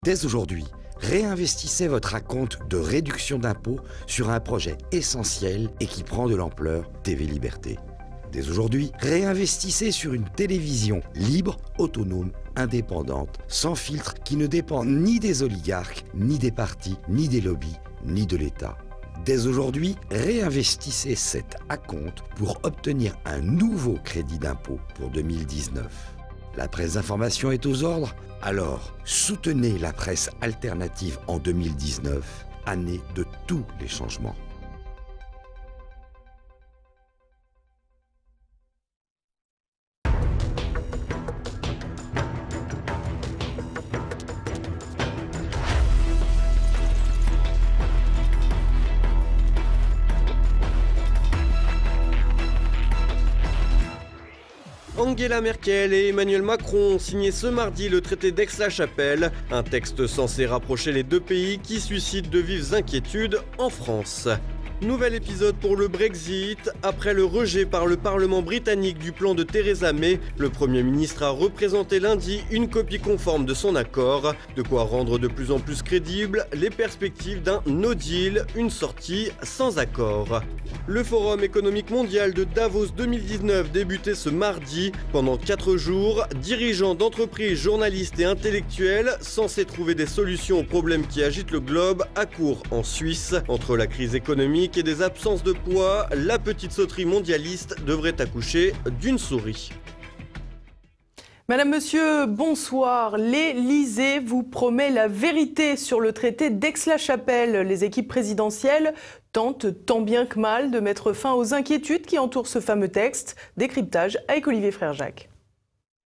Dès aujourd'hui, réinvestissez votre acompte de réduction d'impôt sur un projet essentiel et qui prend de l'ampleur, TV Liberté. Dès aujourd'hui, réinvestissez sur une télévision libre, autonome, indépendante, sans filtre, qui ne dépend ni des oligarques, ni des partis, ni des lobbies, ni de l'État. Dès aujourd'hui, réinvestissez cet acompte pour obtenir un nouveau crédit d'impôt pour 2019. La presse d'information est aux ordres? Alors, soutenez la presse alternative en 2019, année de tous les changements. Angela Merkel et Emmanuel Macron ont signé ce mardi le traité d'Aix-la-Chapelle, un texte censé rapprocher les deux pays qui suscite de vives inquiétudes en France. Nouvel épisode pour le Brexit. Après le rejet par le Parlement britannique du plan de Theresa May, le Premier ministre a représenté lundi une copie conforme de son accord, de quoi rendre de plus en plus crédibles les perspectives d'un no deal, une sortie sans accord. Le Forum économique mondial de Davos 2019 débutait ce mardi. Pendant 4 jours, dirigeants d'entreprises, journalistes et intellectuels censés trouver des solutions aux problèmes qui agitent le globe accourent en Suisse. Entre la crise économique et des absences de poids, la petite sauterie mondialiste devrait accoucher d'une souris. Madame, Monsieur, bonsoir. L'Élysée vous promet la vérité sur le traité d'Aix-la-Chapelle. Les équipes présidentielles tentent tant bien que mal de mettre fin aux inquiétudes qui entourent ce fameux texte. Décryptage avec Olivier Frère-Jacques.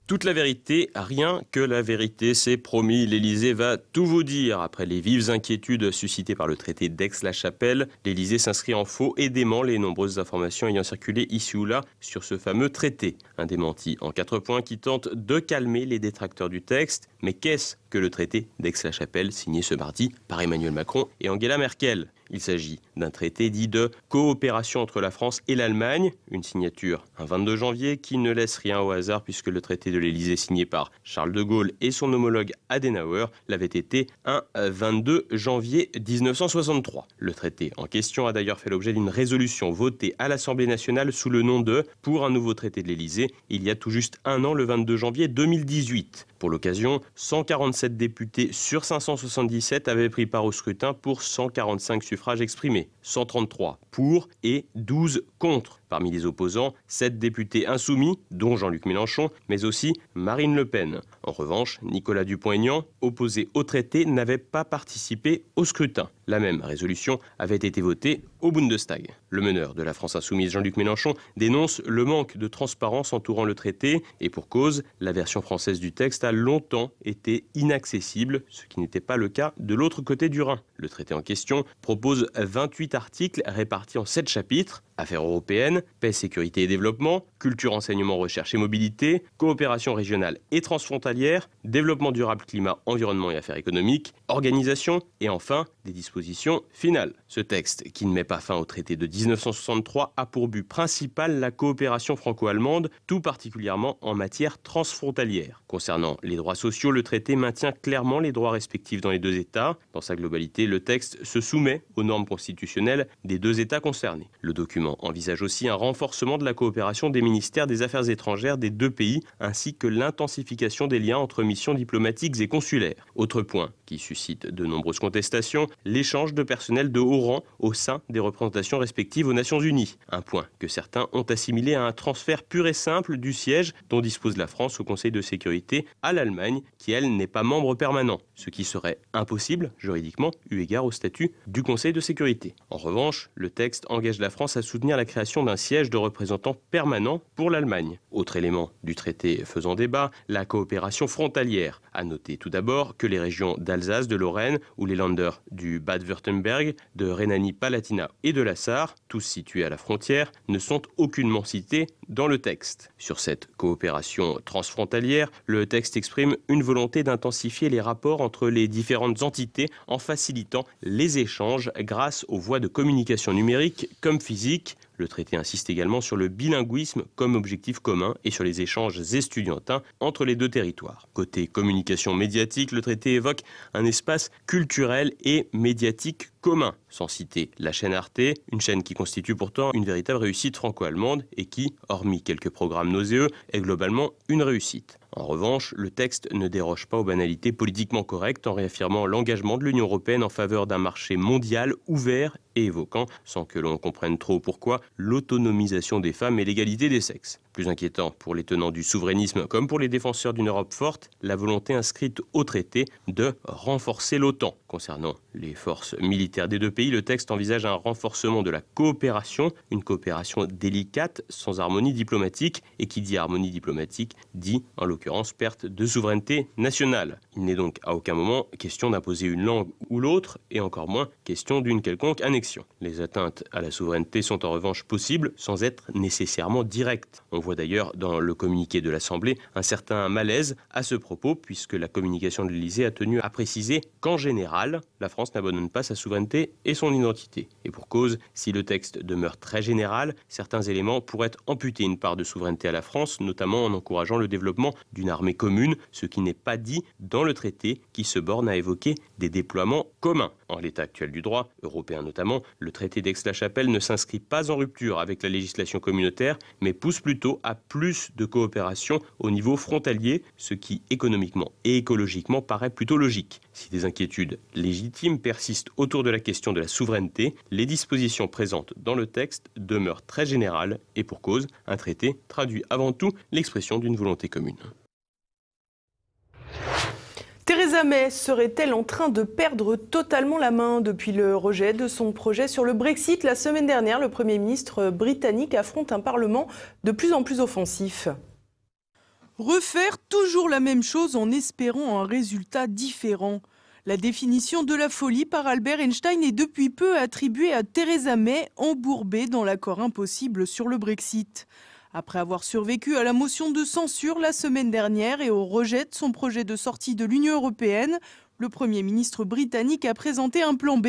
Toute la vérité, rien que la vérité, c'est promis. L'Élysée va tout vous dire. Après les vives inquiétudes suscitées par le traité d'Aix-la-Chapelle, l'Élysée s'inscrit en faux et dément les nombreuses informations ayant circulé ici ou là sur ce fameux traité. Un démenti en 4 points qui tente de calmer les détracteurs du texte. Mais qu'est-ce que le traité d'Aix-la-Chapelle signé ce mardi par Emmanuel Macron et Angela Merkel ? Il s'agit d'un traité dit de coopération entre la France et l'Allemagne, une signature un 22 janvier qui ne laisse rien au hasard puisque le traité de l'Élysée signé par Charles de Gaulle et son homologue Adenauer l'avait été un 22 janvier 1963. Le traité en question a d'ailleurs fait l'objet d'une résolution votée à l'Assemblée nationale sous le nom de « Pour un nouveau traité de l'Élysée » il y a tout juste un an, le 22 janvier 2018. Pour l'occasion, 147 députés sur 577 avaient pris part au scrutin pour 145 suffrages exprimés, 133 pour et 12 contre. Parmi les opposants, 7 députés insoumis, dont Jean-Luc Mélenchon, mais aussi Marine Le Pen. En revanche, Nicolas Dupont-Aignan, opposé au traité, n'avait pas participé au scrutin. La même résolution avait été votée au Bundestag. Le meneur de la France insoumise, Jean-Luc Mélenchon, dénonce le manque de transparence entourant le traité et pour cause, la version française du texte a longtemps été inaccessible, ce qui n'était pas le cas de l'autre côté du Rhin. Le traité en question propose 28 articles répartis en 7 chapitres. Affaires européennes, paix, sécurité et développement, culture, enseignement, recherche et mobilité, coopération régionale et transfrontalière, développement durable, climat, environnement et affaires économiques, organisation et enfin des dispositions finales. Ce texte, qui ne met pas fin au traité de 1963, a pour but principal la coopération franco-allemande, tout particulièrement en matière transfrontalière. Concernant les droits sociaux, le traité maintient clairement les droits respectifs dans les deux États. Dans sa globalité, le texte se soumet aux normes constitutionnelles des deux États concernés. Le document envisage aussi un renforcement de la coopération des ministères des Affaires étrangères des deux pays, ainsi que l'intensification des liens entre missions diplomatiques et consulaires. Autre point qui suscite de nombreuses contestations, l'échange de personnel de haut rang au sein des représentations respectives aux Nations Unies. Un point que certains ont assimilé à un transfert pur et simple du siège dont dispose la France au Conseil de sécurité à l'Allemagne, qui elle n'est pas membre permanent, ce qui serait impossible juridiquement eu égard au statut du Conseil de sécurité. En revanche, le texte engage la France à soutenir la création d'un siège de représentant permanent pour l'Allemagne. Autre élément du traité faisant débat, la coopération frontalière. À noter tout d'abord que les régions d'Alsace, de Lorraine ou les Länder du Bade-Wurtemberg, de Rhénanie-Palatinat et de la Sarre, tous situés à la frontière, ne sont aucunement cités dans le texte. Sur cette coopération transfrontalière, le texte exprime une volonté d'intensifier les rapports entre les différentes entités en facilitant les échanges grâce aux voies de communication numérique comme physique. Le traité insiste également sur le bilinguisme comme objectif commun et sur les échanges estudiantins entre les deux territoires. Côté communication médiatique, le traité évoque un espace culturel et médiatique commun, sans citer la chaîne Arte, une chaîne qui constitue pourtant une véritable réussite franco-allemande et qui, hormis quelques programmes nauséeux, est globalement une réussite. En revanche, le texte ne déroge pas aux banalités politiquement correctes en réaffirmant l'engagement de l'Union européenne en faveur d'un marché mondial ouvert et évoquant, sans que l'on comprenne trop pourquoi, l'autonomisation des femmes et l'égalité des sexes. Plus inquiétant pour les tenants du souverainisme comme pour les défenseurs d'une Europe forte, la volonté inscrite au traité de renforcer l'OTAN. Concernant les forces militaires des deux pays, le texte envisage un renforcement de la coopération, une coopération délicate, sans harmonie diplomatique, et qui dit harmonie diplomatique, dit en l'occurrence perte de souveraineté nationale. Il n'est donc à aucun moment question d'imposer une langue ou l'autre, et encore moins question d'une quelconque annexion. Les atteintes à la souveraineté sont en revanche possibles sans être nécessairement directes. On voit d'ailleurs dans le communiqué de l'Assemblée un certain malaise à ce propos, puisque la communication de l'Élysée a tenu à préciser qu'en général, la France n'abandonne pas sa souveraineté et son identité. Et pour cause, si le texte demeure très général, certains éléments pourraient amputer une part de souveraineté à la France, notamment en encourageant le développement d'une armée commune, ce qui n'est pas dit dans le traité qui se borne à évoquer des déploiements communs. En l'état actuel du droit, européen notamment, le traité d'Aix-la-Chapelle ne s'inscrit pas en rupture avec la législation communautaire, mais pousse plutôt à plus de coopération au niveau frontalier, ce qui économiquement et écologiquement paraît plutôt logique. Si des inquiétudes légitimes persistent autour de la question de la souveraineté, les dispositions présentes dans le texte demeurent très générales et pour cause, un traité traduit avant tout l'expression d'une volonté commune. Theresa May serait-elle en train de perdre totalement la main depuis le rejet de son projet sur le Brexit? La semaine dernière, le Premier ministre britannique affronte un Parlement de plus en plus offensif. Refaire toujours la même chose en espérant un résultat différent. La définition de la folie par Albert Einstein est depuis peu attribuée à Theresa May, embourbée dans l'accord impossible sur le Brexit. Après avoir survécu à la motion de censure la semaine dernière et au rejet de son projet de sortie de l'Union européenne, le Premier ministre britannique a présenté un plan B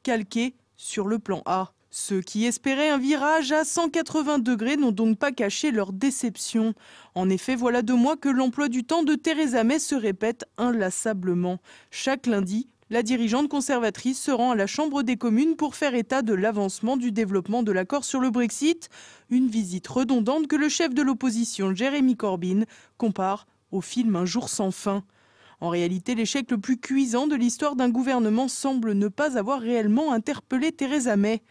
calqué sur le plan A. Ceux qui espéraient un virage à 180 degrés n'ont donc pas caché leur déception. En effet, voilà 2 mois que l'emploi du temps de Theresa May se répète inlassablement. Chaque lundi, la dirigeante conservatrice se rend à la Chambre des communes pour faire état de l'avancement du développement de l'accord sur le Brexit, une visite redondante que le chef de l'opposition, Jeremy Corbyn, compare au film Un jour sans fin. En réalité, l'échec le plus cuisant de l'histoire d'un gouvernement semble ne pas avoir réellement interpellé Theresa May.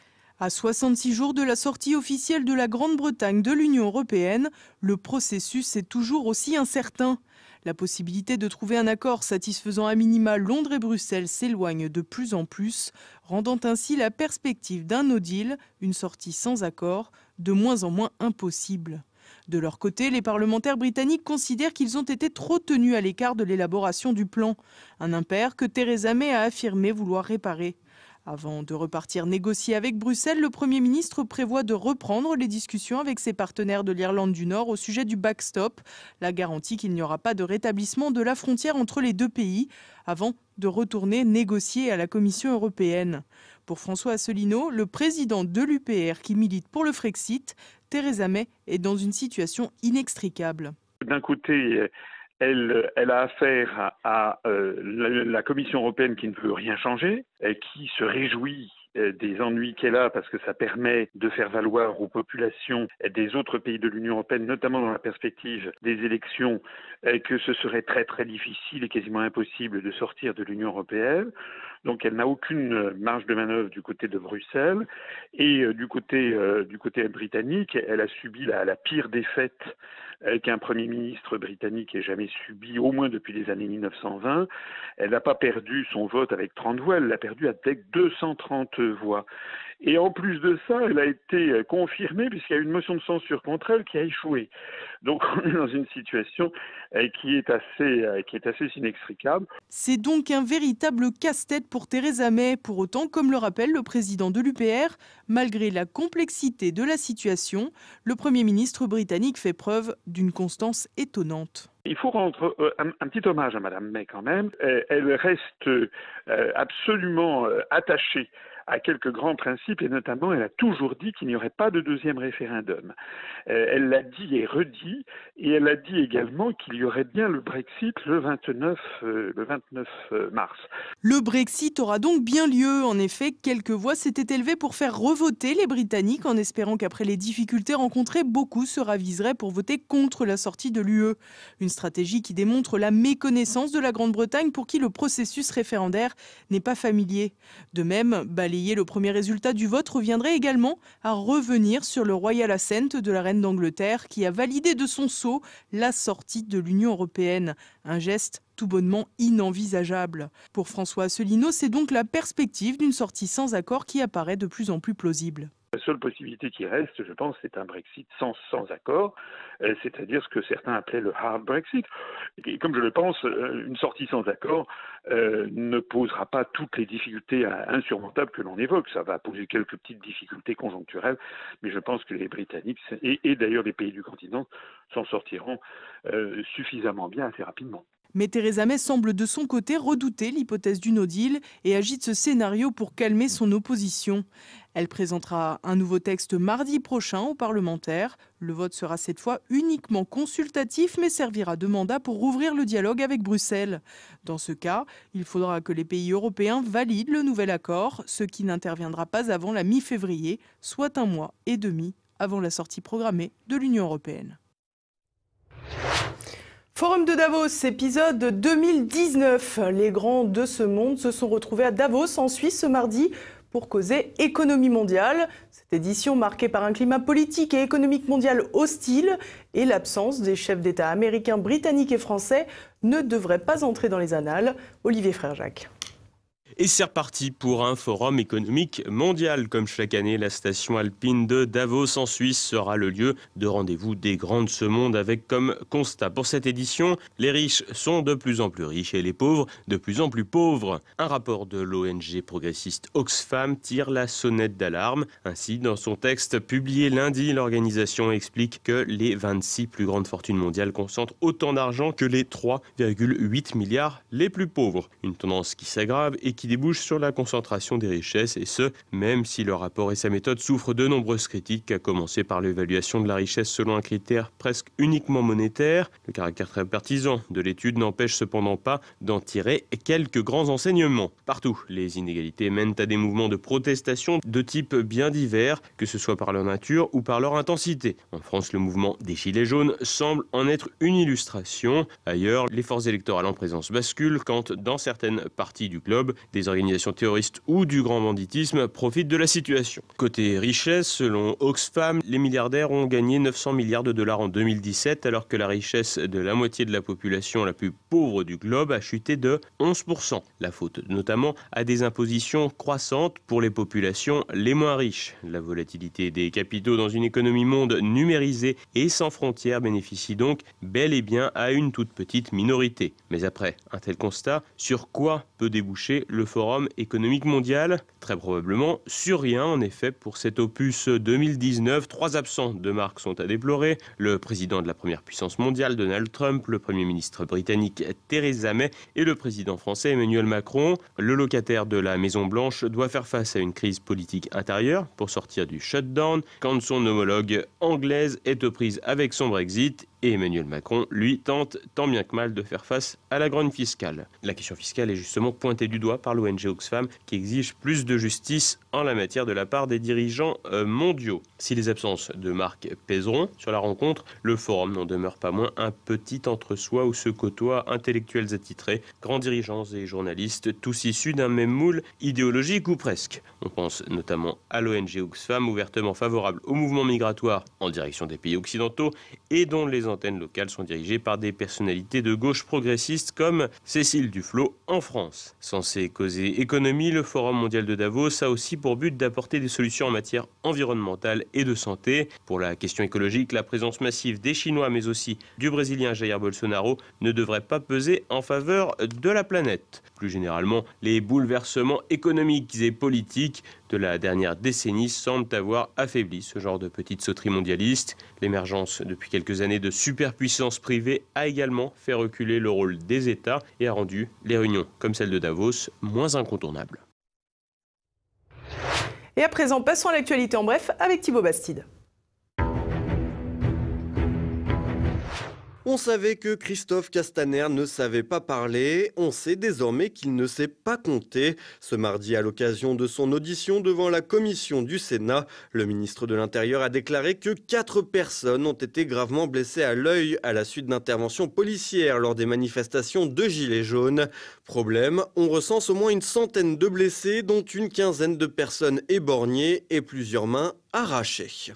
À 66 jours de la sortie officielle de la Grande-Bretagne de l'Union européenne, le processus est toujours aussi incertain. La possibilité de trouver un accord satisfaisant à minima Londres et Bruxelles s'éloigne de plus en plus, rendant ainsi la perspective d'un no deal, une sortie sans accord, de moins en moins impossible. De leur côté, les parlementaires britanniques considèrent qu'ils ont été trop tenus à l'écart de l'élaboration du plan, un impair que Theresa May a affirmé vouloir réparer. Avant de repartir négocier avec Bruxelles, le Premier ministre prévoit de reprendre les discussions avec ses partenaires de l'Irlande du Nord au sujet du backstop, la garantie qu'il n'y aura pas de rétablissement de la frontière entre les deux pays, avant de retourner négocier à la Commission européenne. Pour François Asselineau, le président de l'UPR qui milite pour le Frexit, Theresa May est dans une situation inextricable. D'un côté, elle a affaire à la Commission européenne qui ne veut rien changer, qui se réjouit des ennuis qu'elle a parce que ça permet de faire valoir aux populations des autres pays de l'Union européenne, notamment dans la perspective des élections, que ce serait très très difficile et quasiment impossible de sortir de l'Union européenne. Donc elle n'a aucune marge de manœuvre du côté de Bruxelles et du côté britannique, elle a subi la pire défaite qu'un Premier ministre britannique ait jamais subi, au moins depuis les années 1920. Elle n'a pas perdu son vote avec 30 voix, elle l'a perdu avec 230 voix. Et en plus de ça, elle a été confirmée puisqu'il y a eu une motion de censure contre elle qui a échoué. Donc on est dans une situation qui est assez inextricable. C'est donc un véritable casse-tête pour Theresa May. Pour autant, comme le rappelle le président de l'UPR, malgré la complexité de la situation, le Premier ministre britannique fait preuve d'une constance étonnante. Il faut rendre un petit hommage à Madame May quand même. Elle reste absolument attachée à quelques grands principes, et notamment, elle a toujours dit qu'il n'y aurait pas de deuxième référendum. Elle l'a dit et redit, et elle a dit également qu'il y aurait bien le Brexit le 29 mars. Le Brexit aura donc bien lieu. En effet, quelques voix s'étaient élevées pour faire revoter les Britanniques, en espérant qu'après les difficultés rencontrées, beaucoup se raviseraient pour voter contre la sortie de l'UE. Une stratégie qui démontre la méconnaissance de la Grande-Bretagne pour qui le processus référendaire n'est pas familier. De même, balayer le premier résultat du vote reviendrait également à revenir sur le Royal Assent de la reine d'Angleterre qui a validé de son sceau la sortie de l'Union européenne. Un geste tout bonnement inenvisageable. Pour François Asselineau, c'est donc la perspective d'une sortie sans accord qui apparaît de plus en plus plausible. La seule possibilité qui reste, je pense, c'est un Brexit sans accord, c'est-à-dire ce que certains appelaient le hard Brexit. Et comme je le pense, une sortie sans accord ne posera pas toutes les difficultés insurmontables que l'on évoque. Ça va poser quelques petites difficultés conjoncturelles, mais je pense que les Britanniques et d'ailleurs les pays du continent s'en sortiront suffisamment bien assez rapidement. Mais Theresa May semble de son côté redouter l'hypothèse du no deal et agite ce scénario pour calmer son opposition. Elle présentera un nouveau texte mardi prochain aux parlementaires. Le vote sera cette fois uniquement consultatif mais servira de mandat pour rouvrir le dialogue avec Bruxelles. Dans ce cas, il faudra que les pays européens valident le nouvel accord, ce qui n'interviendra pas avant la mi-février, soit 1 mois et demi avant la sortie programmée de l'Union européenne. Forum de Davos, épisode 2019. Les grands de ce monde se sont retrouvés à Davos, en Suisse, ce mardi, pour causer économie mondiale. Cette édition marquée par un climat politique et économique mondial hostile et l'absence des chefs d'État américains, britanniques et français ne devrait pas entrer dans les annales. Olivier Frère-Jacques. Et c'est reparti pour un forum économique mondial. Comme chaque année, la station alpine de Davos en Suisse sera le lieu de rendez-vous des grands de ce monde avec comme constat pour cette édition, les riches sont de plus en plus riches et les pauvres de plus en plus pauvres. Un rapport de l'ONG progressiste Oxfam tire la sonnette d'alarme. Ainsi, dans son texte publié lundi, l'organisation explique que les 26 plus grandes fortunes mondiales concentrent autant d'argent que les 3,8 milliards les plus pauvres. Une tendance qui s'aggrave et qui débouche sur la concentration des richesses, et ce, même si le rapport et sa méthode souffrent de nombreuses critiques, à commencer par l'évaluation de la richesse selon un critère presque uniquement monétaire. Le caractère très partisan de l'étude n'empêche cependant pas d'en tirer quelques grands enseignements. Partout, les inégalités mènent à des mouvements de protestation de type bien divers, que ce soit par leur nature ou par leur intensité. En France, le mouvement des Gilets jaunes semble en être une illustration. Ailleurs, les forces électorales en présence basculent quand, dans certaines parties du globe, des organisations terroristes ou du grand banditisme profitent de la situation. Côté richesse, selon Oxfam, les milliardaires ont gagné 900 milliards de dollars en 2017, alors que la richesse de la moitié de la population la plus pauvre du globe a chuté de 11%. La faute notamment à des impositions croissantes pour les populations les moins riches. La volatilité des capitaux dans une économie monde numérisée et sans frontières bénéficie donc bel et bien à une toute petite minorité. Mais après un tel constat, sur quoi peut déboucher le Forum économique mondial? Très probablement sur rien. En effet, pour cet opus 2019, 3 absents de marque sont à déplorer. Le président de la première puissance mondiale, Donald Trump, le premier ministre britannique Theresa May et le président français Emmanuel Macron. Le locataire de la Maison-Blanche doit faire face à une crise politique intérieure pour sortir du shutdown quand son homologue anglaise est aux prises avec son Brexit. Et Emmanuel Macron, lui, tente tant bien que mal de faire face à la grogne fiscale. La question fiscale est justement pointée du doigt par l'ONG Oxfam qui exige plus de justice en la matière de la part des dirigeants mondiaux. Si les absences de marque pèseront sur la rencontre, le forum n'en demeure pas moins un petit entre-soi où se côtoient intellectuels attitrés, grands dirigeants et journalistes, tous issus d'un même moule idéologique ou presque. On pense notamment à l'ONG Oxfam, ouvertement favorable au mouvement migratoire en direction des pays occidentaux et dont les antennes locales sont dirigées par des personnalités de gauche progressistes comme Cécile Duflot en France. Censé causer économie, le Forum mondial de Davos a aussi pour but d'apporter des solutions en matière environnementale et de santé. Pour la question écologique, la présence massive des Chinois mais aussi du Brésilien Jair Bolsonaro ne devrait pas peser en faveur de la planète. Plus généralement, les bouleversements économiques et politiques de la dernière décennie semblent avoir affaibli ce genre de petite sauterie mondialiste. L'émergence depuis quelques années de superpuissances privées a également fait reculer le rôle des États et a rendu les réunions comme celle de Davos moins incontournables. Et à présent, passons à l'actualité en bref avec Thibaut Bastide. On savait que Christophe Castaner ne savait pas parler, on sait désormais qu'il ne sait pas compter. Ce mardi, à l'occasion de son audition devant la commission du Sénat, le ministre de l'Intérieur a déclaré que 4 personnes ont été gravement blessées à l'œil à la suite d'interventions policières lors des manifestations de Gilets jaunes. Problème, on recense au moins une centaine de blessés, dont une quinzaine de personnes éborgnées et plusieurs mains arrachées.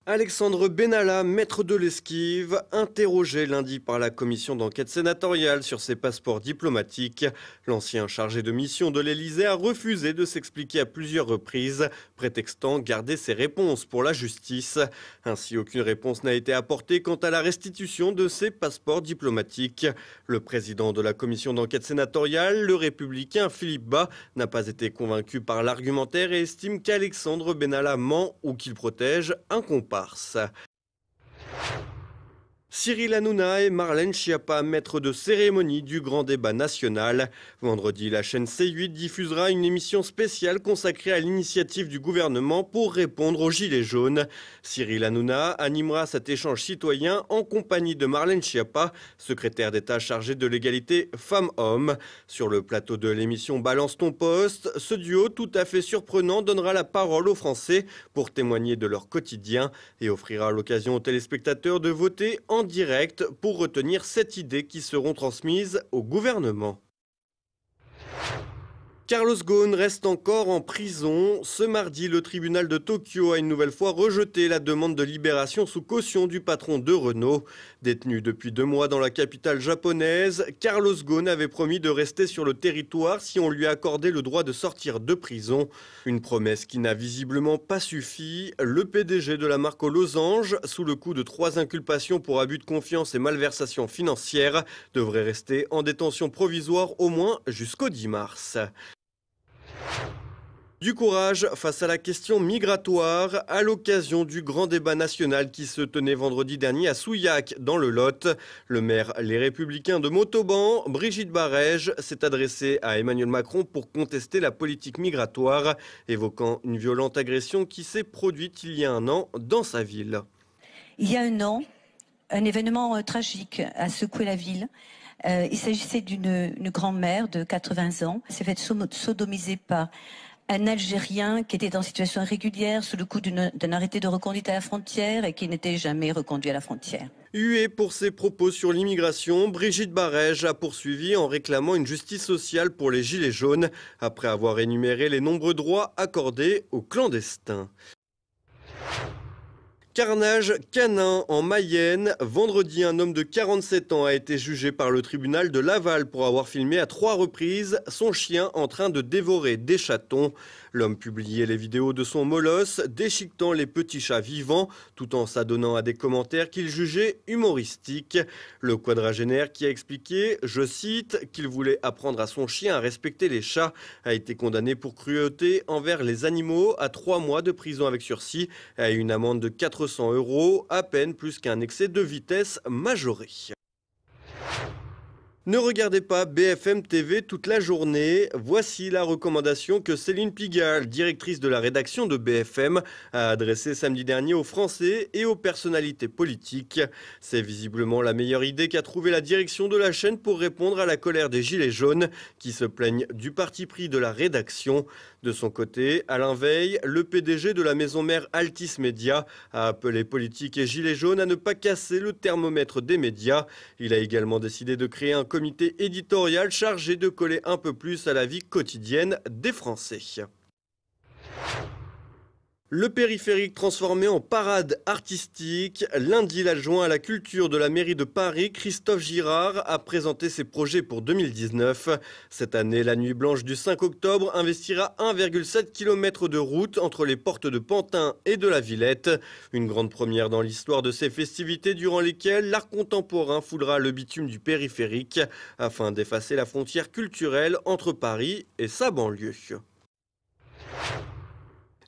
Alexandre Benalla, maître de l'esquive, interrogé lundi par la commission d'enquête sénatoriale sur ses passeports diplomatiques. L'ancien chargé de mission de l'Élysée a refusé de s'expliquer à plusieurs reprises, prétextant garder ses réponses pour la justice. Ainsi, aucune réponse n'a été apportée quant à la restitution de ses passeports diplomatiques. Le président de la commission d'enquête sénatoriale, le républicain Philippe Bas, n'a pas été convaincu par l'argumentaire et estime qu'Alexandre Benalla ment ou qu'il protège un comparse. Cyril Hanouna et Marlène Schiappa, maîtres de cérémonie du grand débat national. Vendredi, la chaîne C8 diffusera une émission spéciale consacrée à l'initiative du gouvernement pour répondre aux Gilets jaunes. Cyril Hanouna animera cet échange citoyen en compagnie de Marlène Schiappa, secrétaire d'État chargée de l'égalité femmes-hommes. Sur le plateau de l'émission Balance ton poste, ce duo tout à fait surprenant donnera la parole aux Français pour témoigner de leur quotidien et offrira l'occasion aux téléspectateurs de voter en direct pour retenir 7 idées qui seront transmises au gouvernement. Carlos Ghosn reste encore en prison. Ce mardi, le tribunal de Tokyo a une nouvelle fois rejeté la demande de libération sous caution du patron de Renault. Détenu depuis 2 mois dans la capitale japonaise, Carlos Ghosn avait promis de rester sur le territoire si on lui accordait le droit de sortir de prison. Une promesse qui n'a visiblement pas suffi. Le PDG de la marque aux losanges, sous le coup de 3 inculpations pour abus de confiance et malversation financière, devrait rester en détention provisoire au moins jusqu'au 10 mars. Du courage face à la question migratoire à l'occasion du grand débat national qui se tenait vendredi dernier à Souillac dans le Lot. Le maire Les Républicains de Montauban, Brigitte Barège, s'est adressée à Emmanuel Macron pour contester la politique migratoire, évoquant une violente agression qui s'est produite il y a 1 an dans sa ville. Il y a 1 an, un événement tragique a secoué la ville. Il s'agissait d'une grand-mère de 80 ans. Elle s'est faite sodomiser par un Algérien qui était en situation irrégulière sous le coup d'un arrêté de reconduite à la frontière et qui n'était jamais reconduit à la frontière. Huée pour ses propos sur l'immigration, Brigitte Barège a poursuivi en réclamant une justice sociale pour les Gilets jaunes, après avoir énuméré les nombreux droits accordés aux clandestins. Carnage canin en Mayenne. Vendredi, un homme de 47 ans a été jugé par le tribunal de Laval pour avoir filmé à 3 reprises son chien en train de dévorer des chatons. L'homme publiait les vidéos de son molosse déchiquetant les petits chats vivants tout en s'adonnant à des commentaires qu'il jugeait humoristiques. Le quadragénaire qui a expliqué, je cite, qu'il voulait apprendre à son chien à respecter les chats a été condamné pour cruauté envers les animaux à 3 mois de prison avec sursis et à une amende de 400 €, à peine plus qu'un excès de vitesse majoré. Ne regardez pas BFM TV toute la journée. Voici la recommandation que Céline Pigalle, directrice de la rédaction de BFM, a adressée samedi dernier aux Français et aux personnalités politiques. C'est visiblement la meilleure idée qu'a trouvée la direction de la chaîne pour répondre à la colère des Gilets jaunes qui se plaignent du parti pris de la rédaction. De son côté, Alain Veil, le PDG de la maison mère Altis Média, a appelé politiques et Gilets jaunes à ne pas casser le thermomètre des médias. Il a également décidé de créer un comité éditorial chargé de coller un peu plus à la vie quotidienne des Français. Le périphérique transformé en parade artistique. Lundi, l'adjoint à la culture de la mairie de Paris, Christophe Girard, a présenté ses projets pour 2019. Cette année, la Nuit Blanche du 5 octobre investira 1,7 km de route entre les portes de Pantin et de la Villette. Une grande première dans l'histoire de ces festivités durant lesquelles l'art contemporain foulera le bitume du périphérique afin d'effacer la frontière culturelle entre Paris et sa banlieue.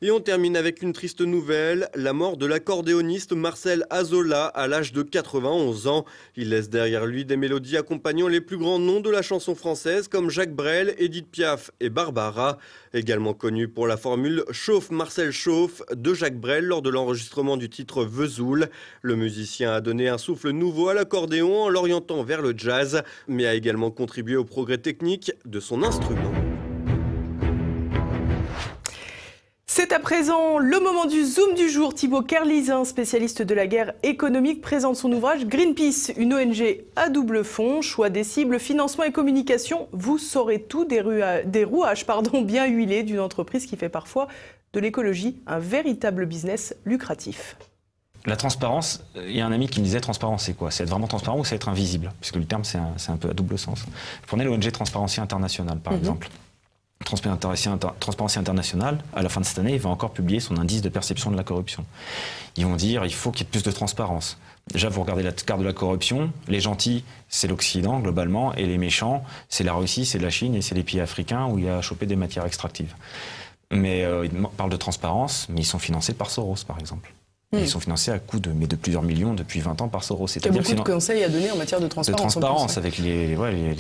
Et on termine avec une triste nouvelle, la mort de l'accordéoniste Marcel Azola à l'âge de 91 ans. Il laisse derrière lui des mélodies accompagnant les plus grands noms de la chanson française comme Jacques Brel, Édith Piaf et Barbara. Également connu pour la formule « Chauffe Marcel chauffe » de Jacques Brel lors de l'enregistrement du titre Vesoul. Le musicien a donné un souffle nouveau à l'accordéon en l'orientant vers le jazz, mais a également contribué au progrès technique de son instrument. C'est à présent le moment du Zoom du jour. Thibaut Kerlizin, spécialiste de la guerre économique, présente son ouvrage Greenpeace, une ONG à double fond, choix des cibles, financement et communication. Vous saurez tout des rouages bien huilés d'une entreprise qui fait parfois de l'écologie un véritable business lucratif. La transparence, il y a un ami qui me disait transparence c'est quoi? C'est être vraiment transparent ou c'est être invisible? Puisque le terme c'est un peu à double sens. Prenez l'ONG Transparency International par exemple. Transparency International, à la fin de cette année, il va encore publier son indice de perception de la corruption. Ils vont dire il faut qu'il y ait plus de transparence. Déjà, vous regardez la carte de la corruption, les gentils, c'est l'Occident globalement, et les méchants, c'est la Russie, c'est la Chine et c'est les pays africains où il y a chopé des matières extractives. Mais ils parlent de transparence, mais ils sont financés par Soros, par exemple. Ils sont financés à coût de plusieurs millions depuis 20 ans par Soros. Il y a beaucoup de conseils à donner en matière de transparence. De transparence, avec les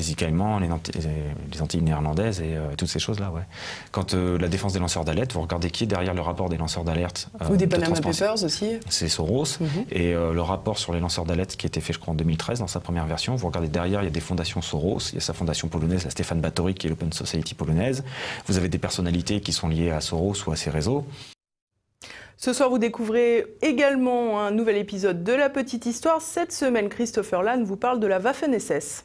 îles Caïmans, les Antilles néerlandaises et toutes ces choses-là. Ouais. Quand la défense des lanceurs d'alerte, vous regardez qui est derrière le rapport des lanceurs d'alerte. Ou des Panama Papers aussi. C'est Soros. Et le rapport sur les lanceurs d'alerte qui a été fait, je crois, en 2013, dans sa première version, vous regardez derrière, il y a des fondations Soros. Il y a sa fondation polonaise, la Stéphane Batory, qui est l'Open Society polonaise. Vous avez des personnalités qui sont liées à Soros ou à ses réseaux. Ce soir, vous découvrez également un nouvel épisode de La Petite Histoire. Cette semaine, Christopher Lann vous parle de la Waffen-SS.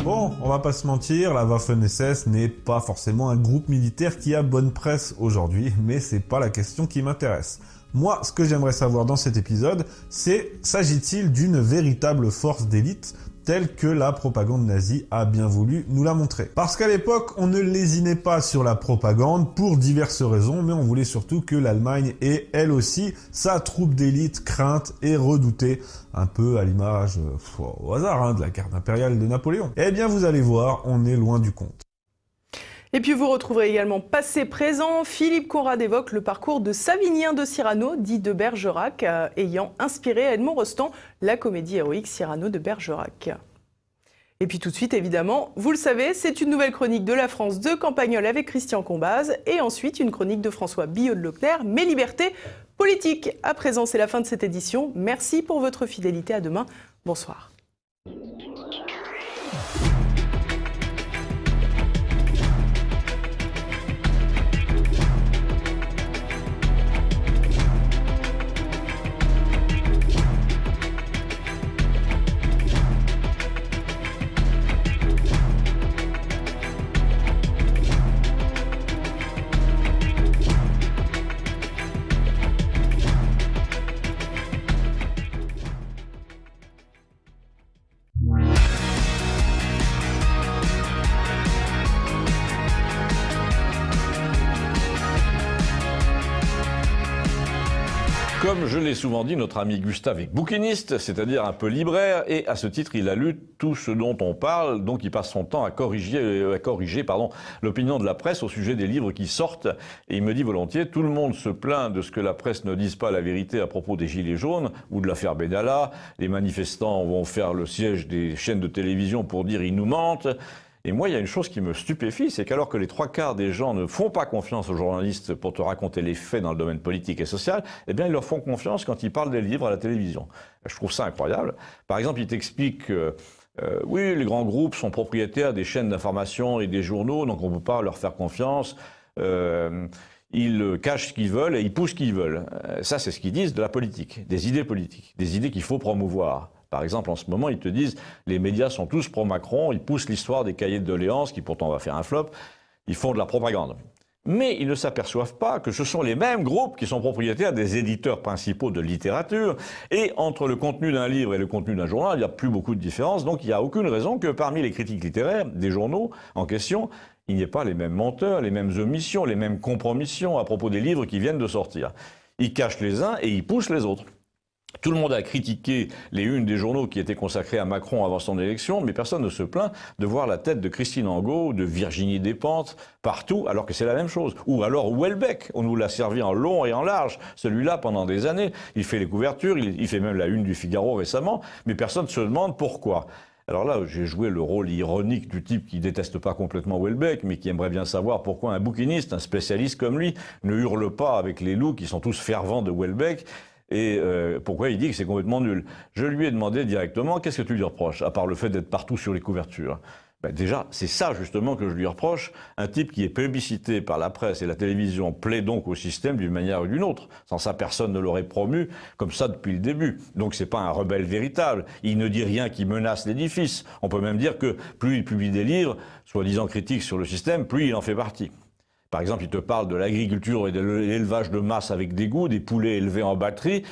Bon, on va pas se mentir, la Waffen-SS n'est pas forcément un groupe militaire qui a bonne presse aujourd'hui, mais c'est pas la question qui m'intéresse. Moi, ce que j'aimerais savoir dans cet épisode, c'est s'agit-il d'une véritable force d'élite telle que la propagande nazie a bien voulu nous la montrer. Parce qu'à l'époque, on ne lésinait pas sur la propagande pour diverses raisons, mais on voulait surtout que l'Allemagne ait, elle aussi, sa troupe d'élite crainte et redoutée, un peu à l'image, au hasard, de la garde impériale de Napoléon. Eh bien, vous allez voir, on est loin du compte. Et puis vous retrouverez également passé-présent. Philippe Conrad évoque le parcours de Savinien de Cyrano, dit de Bergerac, ayant inspiré Edmond Rostand la comédie héroïque Cyrano de Bergerac. Et puis tout de suite, évidemment, vous le savez, c'est une nouvelle chronique de la France de Campagnol avec Christian Combaz et ensuite une chronique de François Billot de Leclerc, Mes libertés politiques. À présent, c'est la fin de cette édition. Merci pour votre fidélité. À demain. Bonsoir. Comme je l'ai souvent dit, notre ami Gustave est bouquiniste, c'est-à-dire un peu libraire, et à ce titre, il a lu tout ce dont on parle, donc il passe son temps à corriger l'opinion de la presse au sujet des livres qui sortent. Et il me dit volontiers, tout le monde se plaint de ce que la presse ne dise pas la vérité à propos des Gilets jaunes ou de l'affaire Benalla. Les manifestants vont faire le siège des chaînes de télévision pour dire ils nous mentent. Et moi, il y a une chose qui me stupéfie, c'est qu'alors que les 3/4 des gens ne font pas confiance aux journalistes pour te raconter les faits dans le domaine politique et social, eh bien, ils leur font confiance quand ils parlent des livres à la télévision. Je trouve ça incroyable. Par exemple, ils t'expliquent que oui, les grands groupes sont propriétaires des chaînes d'information et des journaux, donc on ne peut pas leur faire confiance. Ils cachent ce qu'ils veulent et ils poussent ce qu'ils veulent. Ça, c'est ce qu'ils disent de la politique, des idées qu'il faut promouvoir. Par exemple, en ce moment, ils te disent les médias sont tous pro-Macron, ils poussent l'histoire des cahiers de doléances, qui pourtant va faire un flop, ils font de la propagande. Mais ils ne s'aperçoivent pas que ce sont les mêmes groupes qui sont propriétaires des éditeurs principaux de littérature, et entre le contenu d'un livre et le contenu d'un journal, il n'y a plus beaucoup de différence, donc il n'y a aucune raison que parmi les critiques littéraires des journaux en question, il n'y ait pas les mêmes menteurs, les mêmes omissions, les mêmes compromissions à propos des livres qui viennent de sortir. Ils cachent les uns et ils poussent les autres. Tout le monde a critiqué les unes des journaux qui étaient consacrés à Macron avant son élection, mais personne ne se plaint de voir la tête de Christine Angot, de Virginie Despentes, partout, alors que c'est la même chose. Ou alors Houellebecq, on nous l'a servi en long et en large, celui-là pendant des années. Il fait les couvertures, il fait même la une du Figaro récemment, mais personne ne se demande pourquoi. Alors là, j'ai joué le rôle ironique du type qui déteste pas complètement Houellebecq, mais qui aimerait bien savoir pourquoi un bouquiniste, un spécialiste comme lui, ne hurle pas avec les loups qui sont tous fervents de Houellebecq. Et pourquoi il dit que c'est complètement nul. Je lui ai demandé directement, qu'est-ce que tu lui reproches, à part le fait d'être partout sur les couvertures? Ben déjà, c'est ça justement que je lui reproche. Un type qui est plébiscité par la presse et la télévision plaît donc au système d'une manière ou d'une autre. Sans ça, personne ne l'aurait promu comme ça depuis le début. Donc c'est pas un rebelle véritable. Il ne dit rien qui menace l'édifice. On peut même dire que plus il publie des livres, soi-disant critiques sur le système, plus il en fait partie. Par exemple, il te parle de l'agriculture et de l'élevage de masse avec dégoût, des poulets élevés en batterie,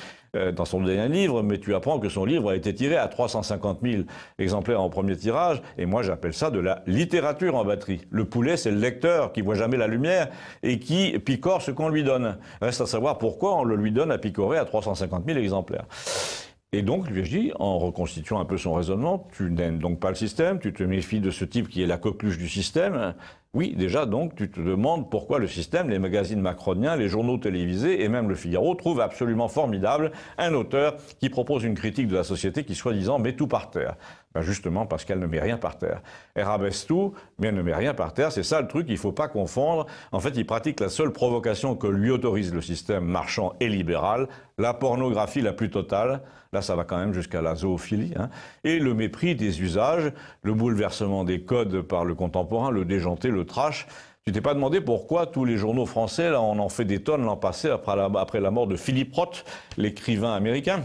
dans son dernier livre, mais tu apprends que son livre a été tiré à 350 000 exemplaires en premier tirage, et moi j'appelle ça de la littérature en batterie. Le poulet, c'est le lecteur qui voit jamais la lumière et qui picore ce qu'on lui donne. Reste à savoir pourquoi on le lui donne à picorer à 350 000 exemplaires. Et donc, lui ai dit, en reconstituant un peu son raisonnement, tu n'aimes donc pas le système, tu te méfies de ce type qui est la coqueluche du système. Oui, déjà, donc, tu te demandes pourquoi le système, les magazines macroniens, les journaux télévisés et même le Figaro trouvent absolument formidable un auteur qui propose une critique de la société qui, soi-disant, met tout par terre. Ben justement, parce qu'elle ne met rien par terre. Elle rabaisse tout, mais elle ne met rien par terre. C'est ça le truc, il ne faut pas confondre. En fait, il pratique la seule provocation que lui autorise le système marchand et libéral, la pornographie la plus totale. Là, ça va quand même jusqu'à la zoophilie. Hein. Et le mépris des usages, le bouleversement des codes par le contemporain, le déjanté, le trash. Tu t'es pas demandé pourquoi tous les journaux français, là, on en fait des tonnes l'an passé après la mort de Philippe Roth, l'écrivain américain.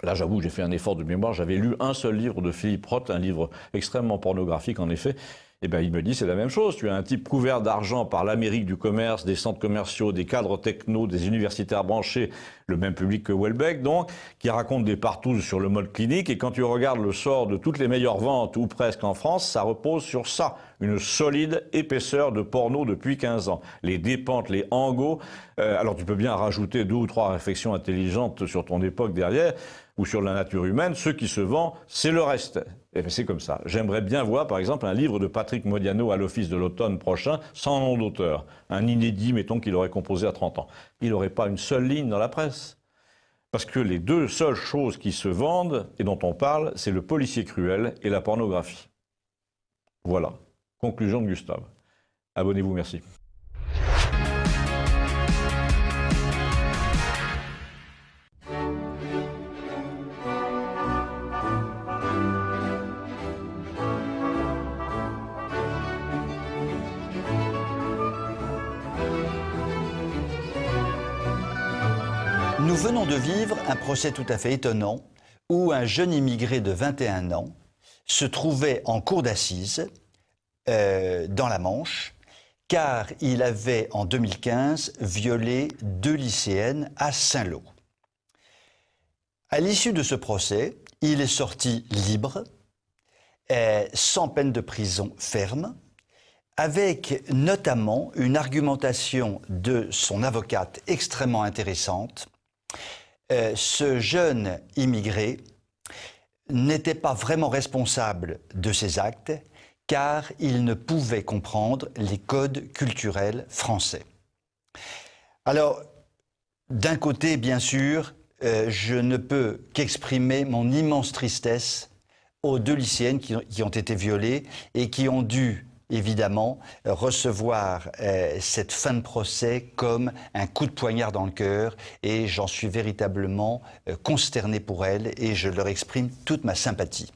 Là, j'avoue, j'ai fait un effort de mémoire. J'avais lu un seul livre de Philippe Roth, un livre extrêmement pornographique, en effet. Eh ben, il me dit, c'est la même chose. Tu as un type couvert d'argent par l'Amérique du commerce, des centres commerciaux, des cadres techno, des universitaires branchés, le même public que Houellebecq, donc, qui raconte des partouzes sur le mode clinique. Et quand tu regardes le sort de toutes les meilleures ventes, ou presque en France, ça repose sur ça. Une solide épaisseur de porno depuis 15 ans. Les Despentes, les Angot. Alors, tu peux bien rajouter 2 ou 3 réflexions intelligentes sur ton époque derrière, ou sur la nature humaine. Ce qui se vend, c'est le reste. Et c'est comme ça. J'aimerais bien voir, par exemple, un livre de Patrick Modiano à l'Office de l'automne prochain, sans nom d'auteur. Un inédit, mettons, qu'il aurait composé à 30 ans. Il n'aurait pas une seule ligne dans la presse. Parce que les deux seules choses qui se vendent, et dont on parle, c'est le policier cruel et la pornographie. Voilà. Conclusion de Gustave. Abonnez-vous, merci. Nous venons de vivre un procès tout à fait étonnant où un jeune immigré de 21 ans se trouvait en cour d'assises dans la Manche car il avait en 2015 violé 2 lycéennes à Saint-Lô. À l'issue de ce procès, il est sorti libre, sans peine de prison ferme, avec notamment une argumentation de son avocate extrêmement intéressante. Ce jeune immigré n'était pas vraiment responsable de ses actes car il ne pouvait comprendre les codes culturels français. Alors, d'un côté, bien sûr, je ne peux qu'exprimer mon immense tristesse aux 2 lycéennes qui ont été violées et qui ont dû évidemment recevoir cette fin de procès comme un coup de poignard dans le cœur et j'en suis véritablement consterné pour elles et je leur exprime toute ma sympathie.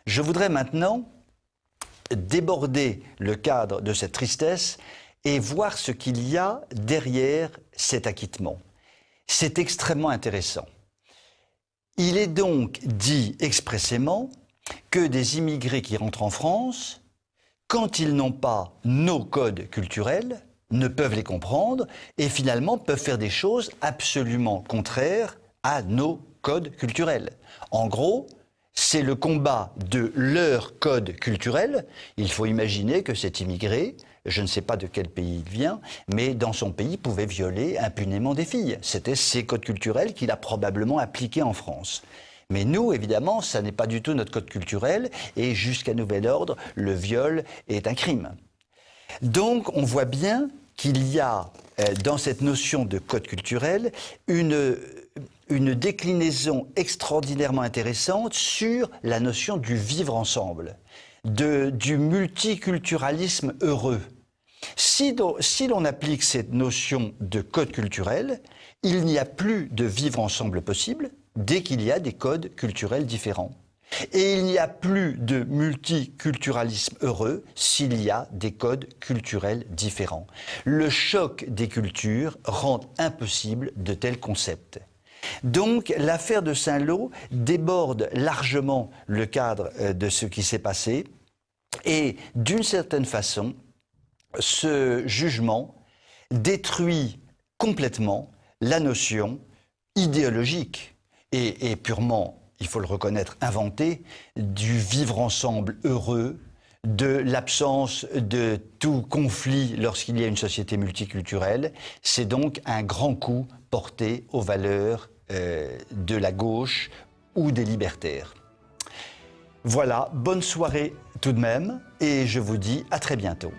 Je voudrais maintenant déborder le cadre de cette tristesse et voir ce qu'il y a derrière cet acquittement. C'est extrêmement intéressant. Il est donc dit expressément que des immigrés qui rentrent en France, quand ils n'ont pas nos codes culturels, ne peuvent les comprendre et finalement peuvent faire des choses absolument contraires à nos codes culturels. En gros, c'est le combat de leur code culturel. Il faut imaginer que cet immigré, je ne sais pas de quel pays il vient, mais dans son pays pouvait violer impunément des filles. C'était ces codes culturels qu'il a probablement appliqués en France. Mais nous, évidemment, ça n'est pas du tout notre code culturel, et jusqu'à nouvel ordre, le viol est un crime. Donc, on voit bien qu'il y a, dans cette notion de code culturel, une déclinaison extraordinairement intéressante sur la notion du vivre ensemble, du multiculturalisme heureux. Si l'on applique cette notion de code culturel, il n'y a plus de vivre ensemble possible dès qu'il y a des codes culturels différents. Et il n'y a plus de multiculturalisme heureux s'il y a des codes culturels différents. Le choc des cultures rend impossible de tels concepts. Donc l'affaire de Saint-Lô déborde largement le cadre de ce qui s'est passé et d'une certaine façon, ce jugement détruit complètement la notion idéologique et purement, il faut le reconnaître, inventée du vivre ensemble heureux, de l'absence de tout conflit lorsqu'il y a une société multiculturelle. C'est donc un grand coup porté aux valeurs de la gauche ou des libertaires. Voilà, bonne soirée tout de même, et je vous dis à très bientôt.